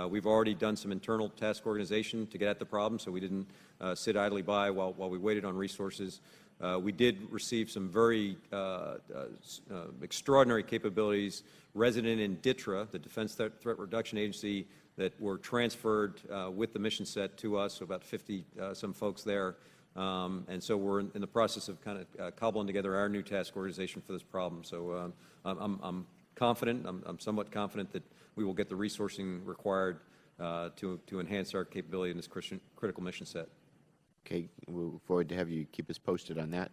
We've already done some internal task organization to get at the problem, so we didn't sit idly by while we waited on resources. We did receive some very extraordinary capabilities resident in DTRA, the Defense Threat Reduction Agency, that were transferred with the mission set to us, so about 50 some folks there. And so we're in the process of kind of cobbling together our new task organization for this problem. So I'm confident, I'm somewhat confident that we will get the resourcing required to enhance our capability in this critical mission set. Okay, we look forward to have you keep us posted on that.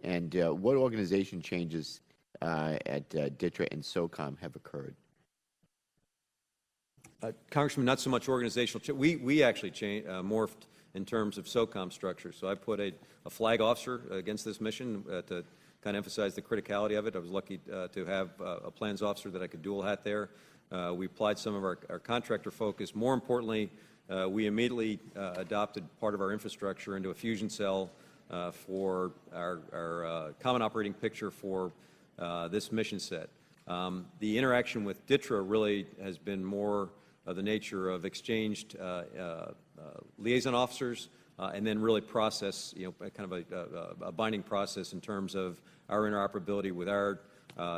And what organization changes at DTRA and SOCOM have occurred? Congressman, not so much organizational. We actually morphed in terms of SOCOM structure. So I put a flag officer against this mission to kind of emphasize the criticality of it. I was lucky to have a plans officer that I could dual hat there. We applied some of our contractor focus. More importantly, we immediately adopted part of our infrastructure into a fusion cell for our common operating picture for this mission set. The interaction with DTRA really has been more of the nature of exchanged liaison officers and then really process, kind of a binding process in terms of our interoperability with our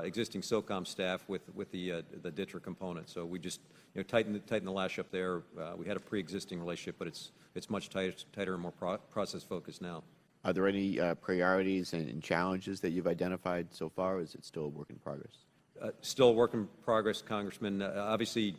existing SOCOM staff with the DTRA component. So we just tighten the lash up there. We had a pre-existing relationship, but it's much tighter and more process focused now. Are there any priorities and challenges that you've identified so far, or is it still a work in progress? Still a work in progress, Congressman. Obviously,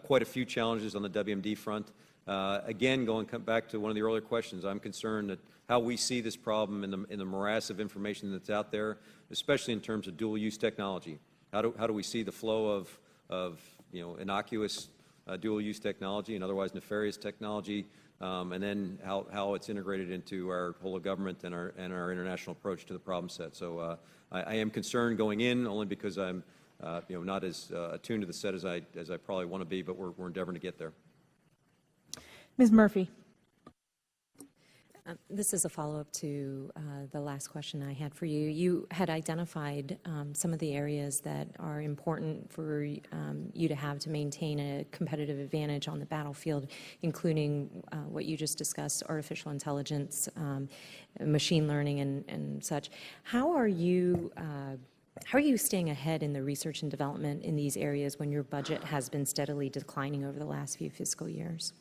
quite a few challenges on the WMD front. Again, going back to one of the earlier questions, I'm concerned that how we see this problem in the morass of information that's out there, especially in terms of dual-use technology. How do we see the flow of innocuous dual-use technology and otherwise nefarious technology, and then how it's integrated into our whole of government and our international approach to the problem set. So I am concerned going in, only because I'm not as attuned to the set as I probably want to be, but we're endeavoring to get there. Ms. Murphy. This is a follow-up to the last question I had for you. You had identified some of the areas that are important for you to have to maintain a competitive advantage on the battlefield, including what you just discussed, artificial intelligence, machine learning, and such. How are you staying ahead in the research and development in these areas when your budget has been steadily declining over the last few fiscal years?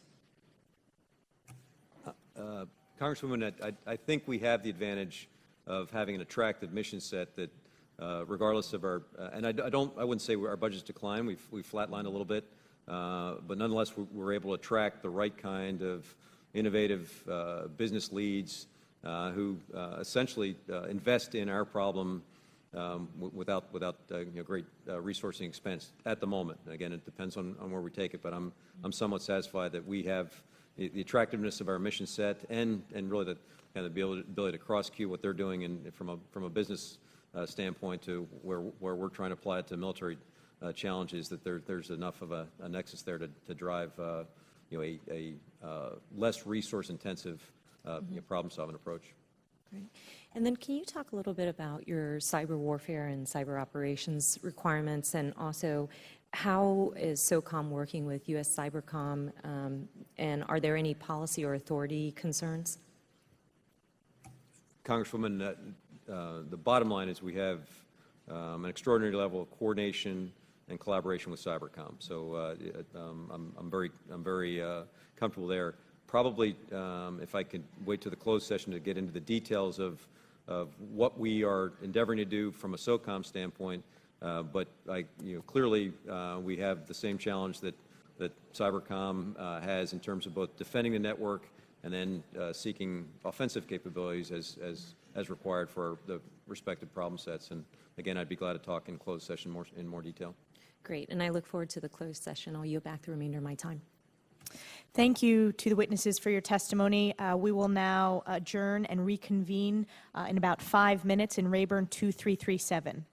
Congresswoman, I think we have the advantage of having an attractive mission set that, regardless of our, and I wouldn't say our budget's declined. We've flatlined a little bit, but nonetheless, we're able to attract the right kind of innovative business leads who essentially invest in our problem without great resourcing expense at the moment. Again, it depends on where we take it, but I'm somewhat satisfied that we have the attractiveness of our mission set and really the kind of ability to cross-cue what they're doing and from a business standpoint to where we're trying to apply it to military challenges, that there's enough of a nexus there to drive a less resource-intensive problem-solving approach. Great. And then can you talk a little bit about your cyber warfare and cyber operations requirements, and also how is Socom working with U.S. Cybercom, and are there any policy or authority concerns? Congresswoman, the bottom line is we have an extraordinary level of coordination and collaboration with Cybercom. So I'm very comfortable there. Probably, if I could wait to the closed session to get into the details of what we are endeavoring to do from a Socom standpoint, but clearly we have the same challenge that Cybercom has in terms of both defending the network and then seeking offensive capabilities as required for the respective problem sets. And again, I'd be glad to talk in closed session in more detail. Great, and I look forward to the closed session. I'll yield back the remainder of my time. Thank you to the witnesses for your testimony. We will now adjourn and reconvene in about 5 minutes in Rayburn 2337.